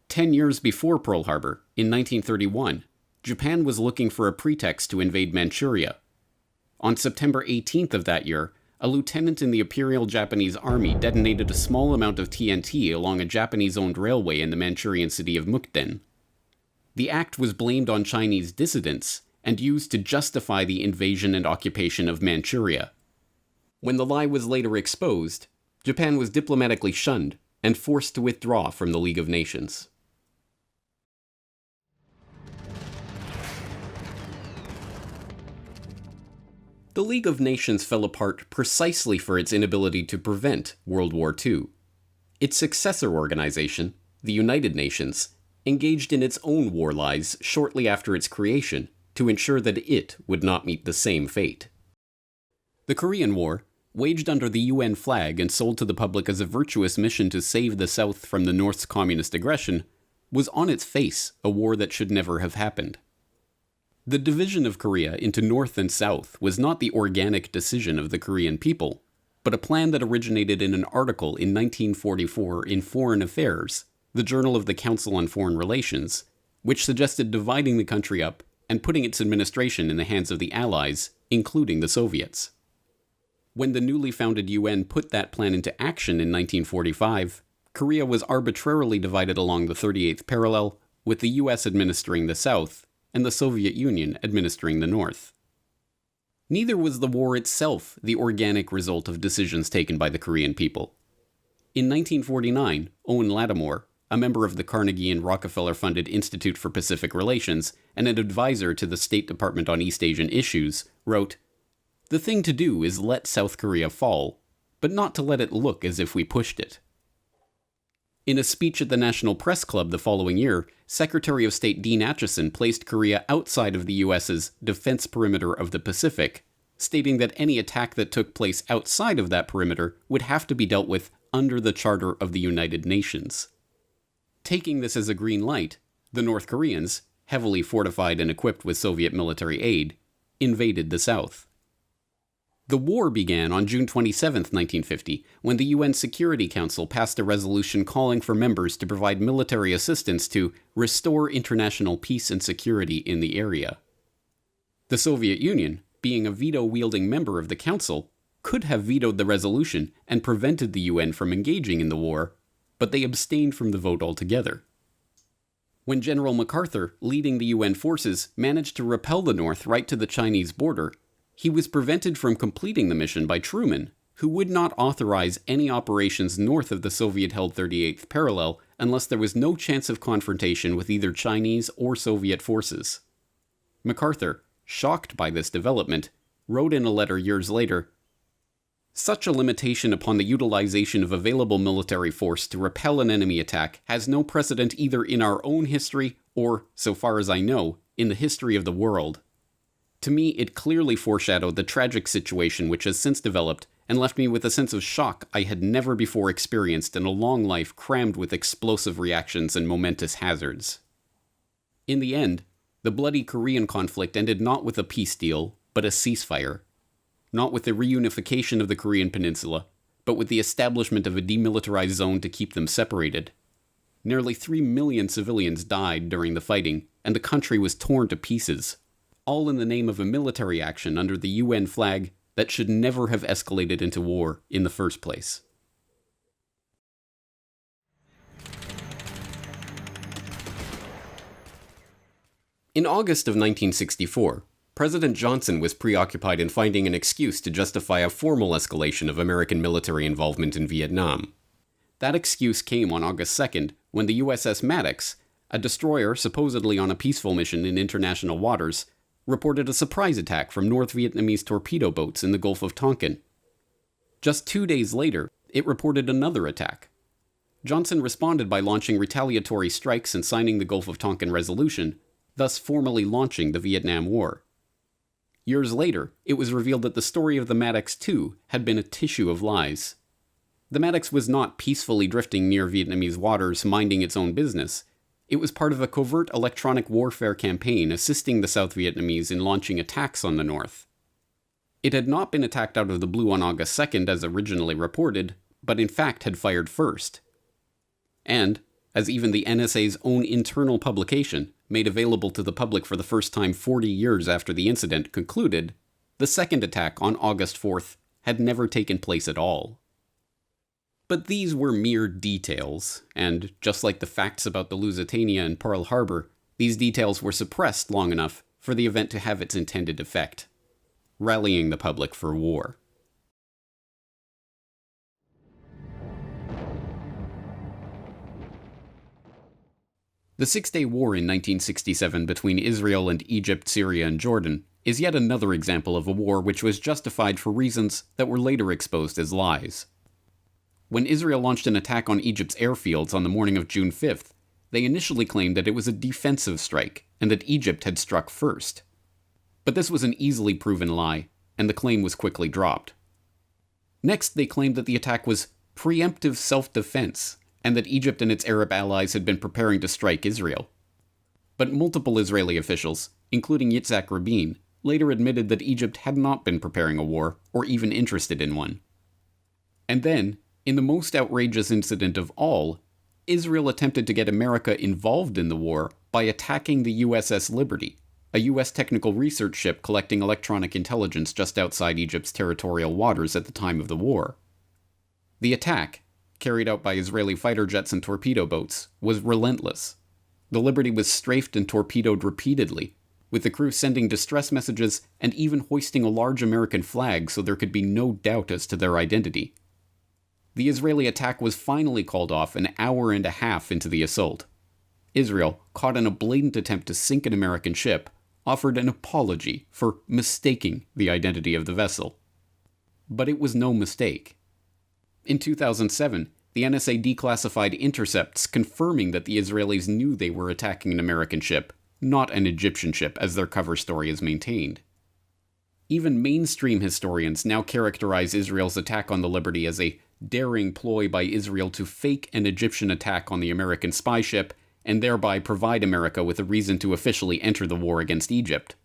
10 years before Pearl Harbor, in 1931, Japan was looking for a pretext to invade Manchuria. On September 18th of that year, a lieutenant in the Imperial Japanese Army detonated a small amount of TNT along a Japanese-owned railway in the Manchurian city of Mukden. The act was blamed on Chinese dissidents and used to justify the invasion and occupation of Manchuria. When the lie was later exposed, Japan was diplomatically shunned and forced to withdraw from the League of Nations. The League of Nations fell apart precisely for its inability to prevent World War II. Its successor organization, the United Nations, engaged in its own war lies shortly after its creation to ensure that it would not meet the same fate. The Korean War, waged under the UN flag and sold to the public as a virtuous mission to save the South from the North's communist aggression, was on its face a war that should never have happened. The division of Korea into North and South was not the organic decision of the Korean people, but a plan that originated in an article in 1944 in Foreign Affairs, the journal of the Council on Foreign Relations, which suggested dividing the country up and putting its administration in the hands of the Allies, including the Soviets. When the newly founded UN put that plan into action in 1945, Korea was arbitrarily divided along the 38th parallel, with the US administering the South and the Soviet Union administering the North. Neither was the war itself the organic result of decisions taken by the Korean people. In 1949, Owen Lattimore, a member of the Carnegie and Rockefeller-funded Institute for Pacific Relations and an advisor to the State Department on East Asian issues, wrote, "The thing to do is let South Korea fall, but not to let it look as if we pushed it. In a speech at the National Press Club the following year, Secretary of State Dean Acheson placed Korea outside of the US's defense perimeter of the Pacific, stating that any attack that took place outside of that perimeter would have to be dealt with under the Charter of the United Nations. Taking this as a green light, the North Koreans, heavily fortified and equipped with Soviet military aid, invaded the South. The war began on June 27, 1950, when the UN Security Council passed a resolution calling for members to provide military assistance to restore international peace and security in the area. The Soviet Union, being a veto-wielding member of the Council, could have vetoed the resolution and prevented the UN from engaging in the war, but they abstained from the vote altogether. When General MacArthur, leading the UN forces, managed to repel the North right to the Chinese border, he was prevented from completing the mission by Truman, who would not authorize any operations north of the Soviet-held 38th parallel unless there was no chance of confrontation with either Chinese or Soviet forces. MacArthur, shocked by this development, wrote in a letter years later, "Such a limitation upon the utilization of available military force to repel an enemy attack has no precedent either in our own history or, so far as I know, in the history of the world. To me, it clearly foreshadowed the tragic situation which has since developed and left me with a sense of shock I had never before experienced in a long life crammed with explosive reactions and momentous hazards." In the end, the bloody Korean conflict ended not with a peace deal, but a ceasefire. Not with the reunification of the Korean peninsula, but with the establishment of a demilitarized zone to keep them separated. Nearly 3 million civilians died during the fighting, and the country was torn to pieces, all in the name of a military action under the UN flag that should never have escalated into war in the first place. In August of 1964, President Johnson was preoccupied in finding an excuse to justify a formal escalation of American military involvement in Vietnam. That excuse came on August 2nd when the USS Maddox, a destroyer supposedly on a peaceful mission in international waters, reported a surprise attack from North Vietnamese torpedo boats in the Gulf of Tonkin. Just 2 days later, it reported another attack. Johnson responded by launching retaliatory strikes and signing the Gulf of Tonkin Resolution, thus formally launching the Vietnam War. Years later, it was revealed that the story of the Maddox II had been a tissue of lies. The Maddox was not peacefully drifting near Vietnamese waters, minding its own business. It was part of a covert electronic warfare campaign assisting the South Vietnamese in launching attacks on the North. It had not been attacked out of the blue on August 2nd as originally reported, but in fact had fired first. And, as even the NSA's own internal publication, made available to the public for the first time 40 years after the incident, concluded, the second attack on August 4th had never taken place at all. But these were mere details, and just like the facts about the Lusitania and Pearl Harbor, these details were suppressed long enough for the event to have its intended effect, rallying the public for war. The Six-Day War in 1967 between Israel and Egypt, Syria, and Jordan is yet another example of a war which was justified for reasons that were later exposed as lies. When Israel launched an attack on Egypt's airfields on the morning of June 5th, they initially claimed that it was a defensive strike and that Egypt had struck first. But this was an easily proven lie, and the claim was quickly dropped. Next, they claimed that the attack was preemptive self-defense, and that Egypt and its Arab allies had been preparing to strike Israel. But multiple Israeli officials, including Yitzhak Rabin, later admitted that Egypt had not been preparing a war, or even interested in one. And then, in the most outrageous incident of all, Israel attempted to get America involved in the war by attacking the USS Liberty, a U.S. technical research ship collecting electronic intelligence just outside Egypt's territorial waters at the time of the war. The attack, carried out by Israeli fighter jets and torpedo boats, was relentless. The Liberty was strafed and torpedoed repeatedly, with the crew sending distress messages and even hoisting a large American flag so there could be no doubt as to their identity. The Israeli attack was finally called off an hour and a half into the assault. Israel, caught in a blatant attempt to sink an American ship, offered an apology for mistaking the identity of the vessel. But it was no mistake. In 2007, the NSA declassified intercepts confirming that the Israelis knew they were attacking an American ship, not an Egyptian ship, as their cover story is maintained. Even mainstream historians now characterize Israel's attack on the Liberty as a daring ploy by Israel to fake an Egyptian attack on the American spy ship and thereby provide America with a reason to officially enter the war against Egypt.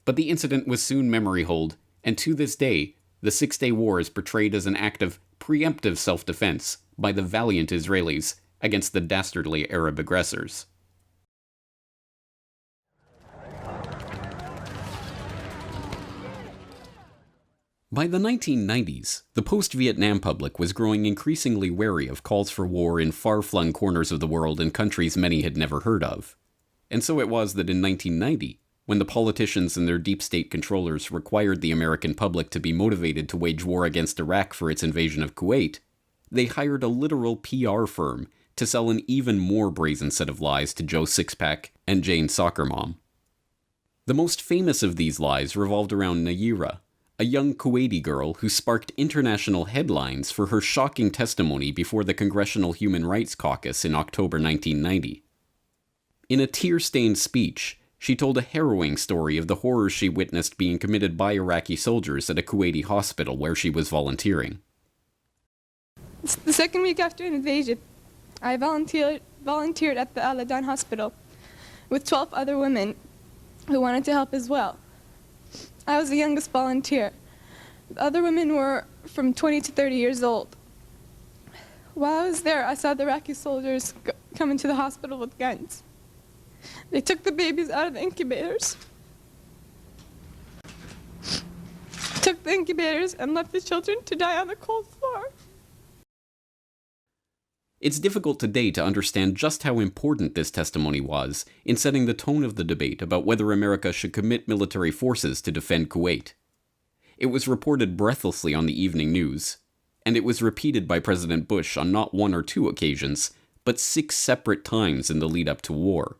But the incident was soon memory holed, and to this day, the Six-Day War is portrayed as an act of preemptive self-defense by the valiant Israelis against the dastardly Arab aggressors. By the 1990s, the post-Vietnam public was growing increasingly wary of calls for war in far-flung corners of the world in countries many had never heard of. And so it was that in 1990, when the politicians and their deep state controllers required the American public to be motivated to wage war against Iraq for its invasion of Kuwait, they hired a literal PR firm to sell an even more brazen set of lies to Joe Sixpack and Jane Soccer Mom. The most famous of these lies revolved around Nayira, a young Kuwaiti girl who sparked international headlines for her shocking testimony before the Congressional Human Rights Caucus in October 1990. In a tear-stained speech, she told a harrowing story of the horrors she witnessed being committed by Iraqi soldiers at a Kuwaiti hospital where she was volunteering. The second week after an invasion, I volunteered at the Al-Adan hospital with 12 other women who wanted to help as well. I was the youngest volunteer. The other women were from 20 to 30 years old. While I was there, I saw the Iraqi soldiers come into the hospital with guns. They took the babies out of the incubators, and left the children to die on the cold floor. It's difficult today to understand just how important this testimony was in setting the tone of the debate about whether America should commit military forces to defend Kuwait. It was reported breathlessly on the evening news, and it was repeated by President Bush on not one or two occasions, but 6 separate times in the lead-up to war.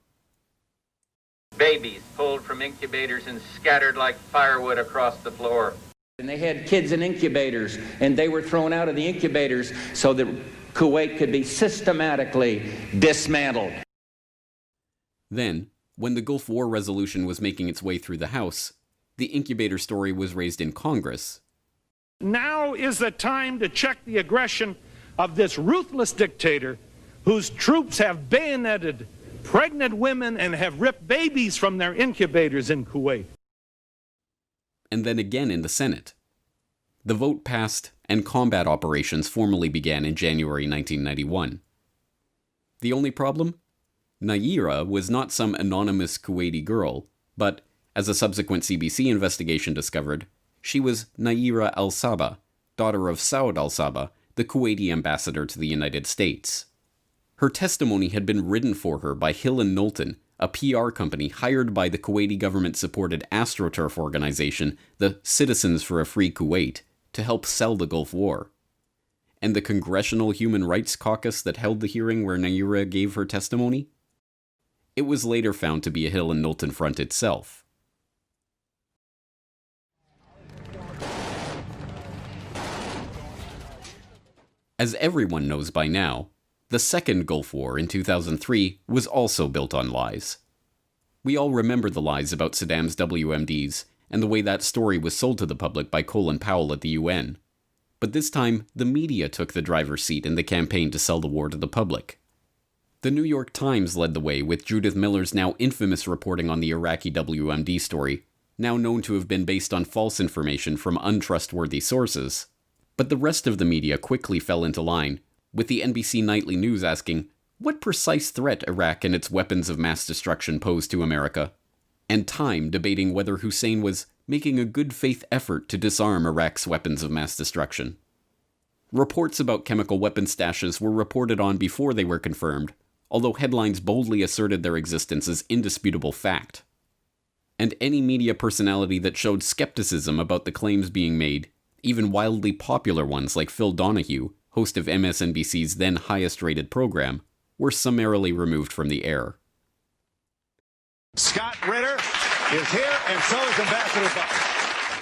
Babies pulled from incubators and scattered like firewood across the floor. And they had kids in incubators, and they were thrown out of the incubators so that Kuwait could be systematically dismantled. Then, when the Gulf War resolution was making its way through the House, the incubator story was raised in Congress. Now is the time to check the aggression of this ruthless dictator whose troops have bayoneted pregnant women and have ripped babies from their incubators in Kuwait. And then again in the Senate. The vote passed, and combat operations formally began in January 1991. The only problem? Nayira was not some anonymous Kuwaiti girl, but, as a subsequent CBC investigation discovered, she was Nayira al-Saba, daughter of Saud al-Saba, the Kuwaiti ambassador to the United States. Her testimony had been written for her by Hill & Knowlton, a PR company hired by the Kuwaiti government-supported AstroTurf organization, the Citizens for a Free Kuwait, to help sell the Gulf War. And the Congressional Human Rights Caucus that held the hearing where Nayira gave her testimony? It was later found to be a Hill & Knowlton front itself. As everyone knows by now, the second Gulf War in 2003 was also built on lies. We all remember the lies about Saddam's WMDs and the way that story was sold to the public by Colin Powell at the UN. But this time, the media took the driver's seat in the campaign to sell the war to the public. The New York Times led the way with Judith Miller's now infamous reporting on the Iraqi WMD story, now known to have been based on false information from untrustworthy sources. But the rest of the media quickly fell into line, with the NBC Nightly News asking, what precise threat Iraq and its weapons of mass destruction pose to America? And Time debating whether Hussein was making a good faith effort to disarm Iraq's weapons of mass destruction. Reports about chemical weapon stashes were reported on before they were confirmed, although headlines boldly asserted their existence as indisputable fact. And any media personality that showed skepticism about the claims being made, even wildly popular ones like Phil Donahue, host of MSNBC's then highest-rated program, were summarily removed from the air. Scott Ritter is here, and so is Ambassador Butler.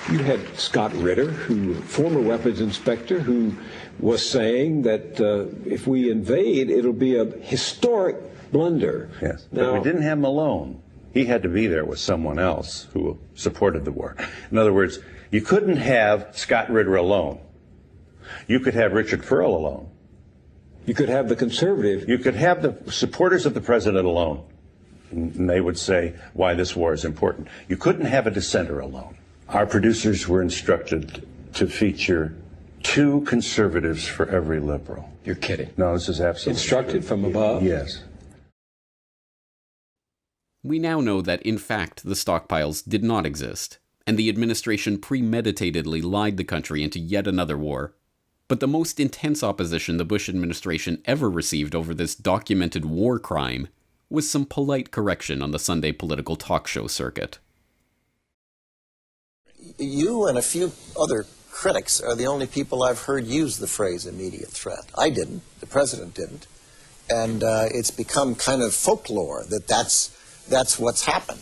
You had Scott Ritter, former weapons inspector, who was saying that if we invade, it'll be a historic blunder. Yes, but we didn't have him alone. He had to be there with someone else who supported the war. In other words, you couldn't have Scott Ritter alone. You could have Richard Furl alone. You could have the conservative. You could have the supporters of the president alone. And they would say why this war is important. You couldn't have a dissenter alone. Our producers were instructed to feature 2 conservatives for every liberal. You're kidding. No, this is absolutely instructed true. From above? Yes. We now know that, in fact, the stockpiles did not exist, and the administration premeditatedly lied the country into yet another war. But the most intense opposition the Bush administration ever received over this documented war crime was some polite correction on the Sunday political talk show circuit. You and a few other critics are the only people I've heard use the phrase immediate threat. I didn't. The president didn't. And it's become kind of folklore that that's what's happened.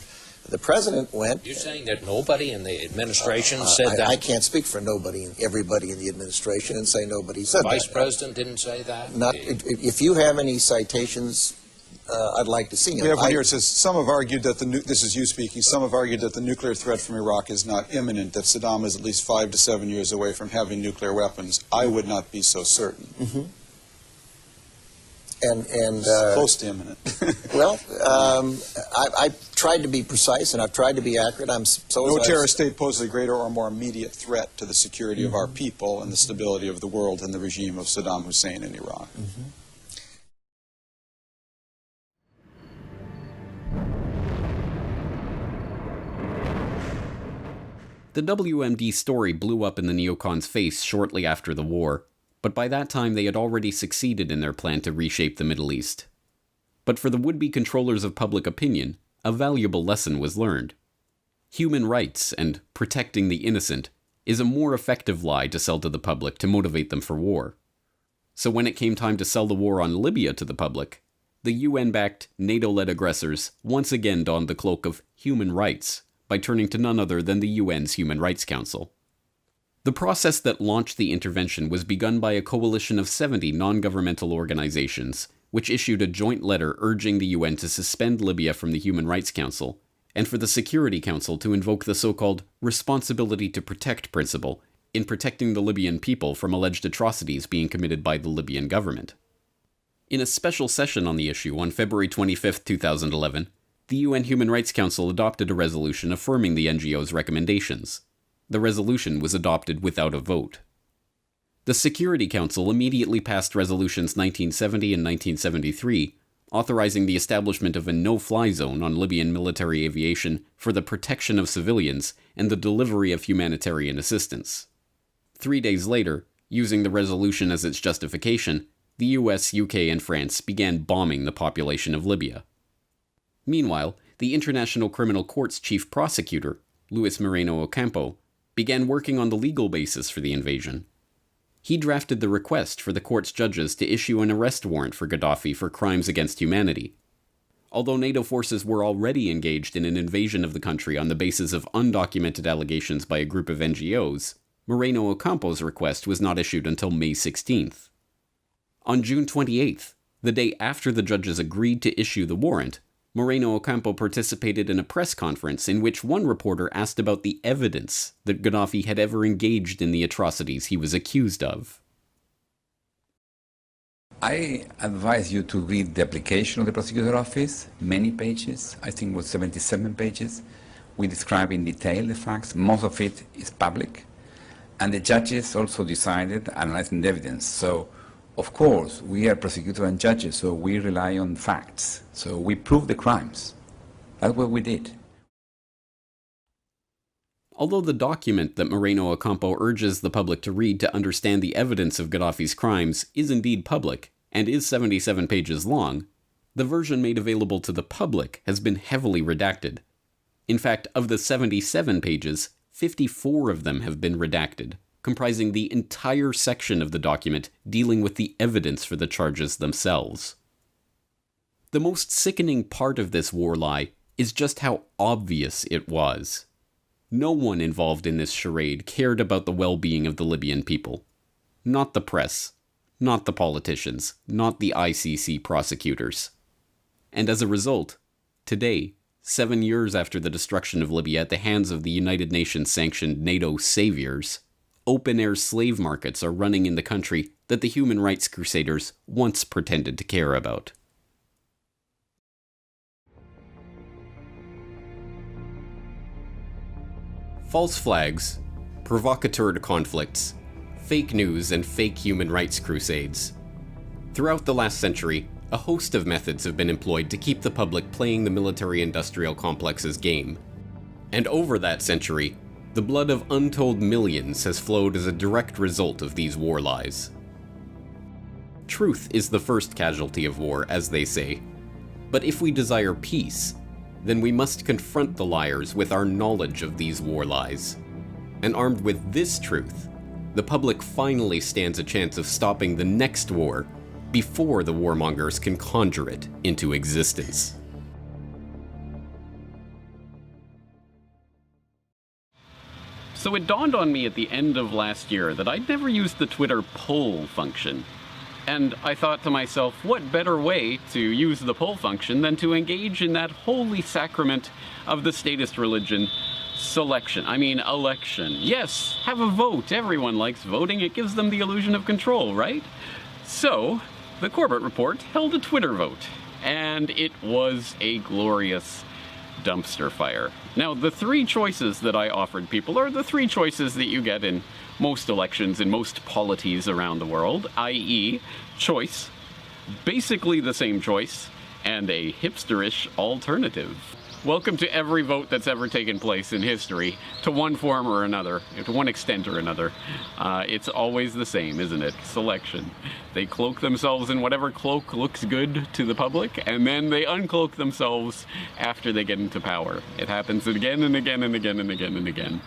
The president went... You're saying that nobody in the administration said that? I can't speak for everybody in the administration and say nobody said that. Vice President didn't say that? If you have any citations, I'd like to see them. We have one here. It says, some have argued that this is you speaking, some have argued that the nuclear threat from Iraq is not imminent, that Saddam is at least 5 to 7 years away from having nuclear weapons. I would not be so certain. Mm-hmm. Close to imminent. Well, I've tried to be precise and I've tried to be accurate. No terrorist state poses a greater or more immediate threat to the security of our people and the stability of the world than the regime of Saddam Hussein in Iraq. Mm-hmm. The WMD story blew up in the neocons' face shortly after the war, but by that time they had already succeeded in their plan to reshape the Middle East. But for the would-be controllers of public opinion, a valuable lesson was learned. Human rights and protecting the innocent is a more effective lie to sell to the public to motivate them for war. So when it came time to sell the war on Libya to the public, the UN-backed, NATO-led aggressors once again donned the cloak of human rights by turning to none other than the UN's Human Rights Council. The process that launched the intervention was begun by a coalition of 70 non-governmental organizations, which issued a joint letter urging the UN to suspend Libya from the Human Rights Council, and for the Security Council to invoke the so-called responsibility to protect principle in protecting the Libyan people from alleged atrocities being committed by the Libyan government. In a special session on the issue on February 25, 2011, the UN Human Rights Council adopted a resolution affirming the NGO's recommendations. The resolution was adopted without a vote. The Security Council immediately passed resolutions 1970 and 1973, authorizing the establishment of a no-fly zone on Libyan military aviation for the protection of civilians and the delivery of humanitarian assistance. 3 days later, using the resolution as its justification, the US, UK, and France began bombing the population of Libya. Meanwhile, the International Criminal Court's chief prosecutor, Luis Moreno Ocampo, began working on the legal basis for the invasion. He drafted the request for the court's judges to issue an arrest warrant for Gaddafi for crimes against humanity. Although NATO forces were already engaged in an invasion of the country on the basis of undocumented allegations by a group of NGOs, Moreno Ocampo's request was not issued until May 16th. On June 28th, the day after the judges agreed to issue the warrant, Moreno Ocampo participated in a press conference in which one reporter asked about the evidence that Gaddafi had ever engaged in the atrocities he was accused of. I advise you to read the application of the prosecutor's office, many pages, I think it was 77 pages. We describe in detail the facts, most of it is public, and the judges also decided analyzing the evidence. So, of course, we are prosecutors and judges, so we rely on facts. So we prove the crimes. That's what we did. Although the document that Moreno Ocampo urges the public to read to understand the evidence of Gaddafi's crimes is indeed public, and is 77 pages long, the version made available to the public has been heavily redacted. In fact, of the 77 pages, 54 of them have been redacted, comprising the entire section of the document dealing with the evidence for the charges themselves. The most sickening part of this war lie is just how obvious it was. No one involved in this charade cared about the well-being of the Libyan people. Not the press, not the politicians, not the ICC prosecutors. And as a result, today, 7 years after the destruction of Libya at the hands of the United Nations-sanctioned NATO saviors, open-air slave markets are running in the country that the human rights crusaders once pretended to care about. False flags, provocateur conflicts, fake news, and fake human rights crusades. Throughout the last century, a host of methods have been employed to keep the public playing the military-industrial complex's game. And over that century, the blood of untold millions has flowed as a direct result of these war lies. Truth is the first casualty of war, as they say. But if we desire peace, then we must confront the liars with our knowledge of these war lies. And armed with this truth, the public finally stands a chance of stopping the next war before the warmongers can conjure it into existence. So it dawned on me at the end of last year that I'd never used the Twitter poll function. And I thought to myself, what better way to use the poll function than to engage in that holy sacrament of the statist religion, election. Yes, have a vote. Everyone likes voting. It gives them the illusion of control, right? So, the Corbett Report held a Twitter vote, and it was a glorious dumpster fire. Now, the three choices that I offered people are the three choices that you get in most elections in most polities around the world, i.e. choice, basically the same choice, and a hipsterish alternative. Welcome to every vote that's ever taken place in history, to one form or another, to one extent or another. It's always the same, isn't it? Selection. They cloak themselves in whatever cloak looks good to the public, and then they uncloak themselves after they get into power. It happens again and again and again and again and again.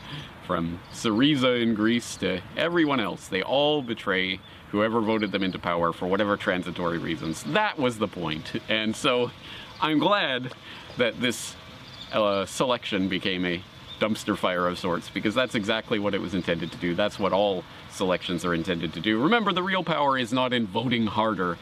From Syriza in Greece to everyone else, they all betray whoever voted them into power for whatever transitory reasons. That was the point. And so I'm glad that this selection became a dumpster fire of sorts, because that's exactly what it was intended to do. That's what all selections are intended to do. Remember, the real power is not in voting harder.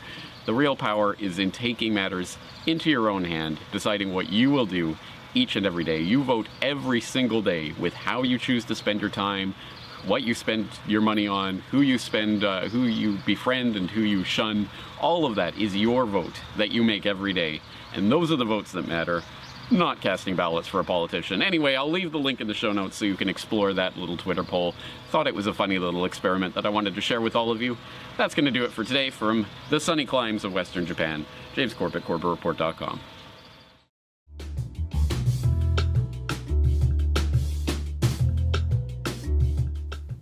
The real power is in taking matters into your own hand, deciding what you will do each and every day. You vote every single day with how you choose to spend your time, what you spend your money on, who you befriend and who you shun. All of that is your vote that you make every day. And those are the votes that matter, not casting ballots for a politician. Anyway, I'll leave the link in the show notes so you can explore that little Twitter poll. Thought it was a funny little experiment that I wanted to share with all of you. That's going to do it for today from the sunny climes of Western Japan. James Corbett, CorbettReport.com.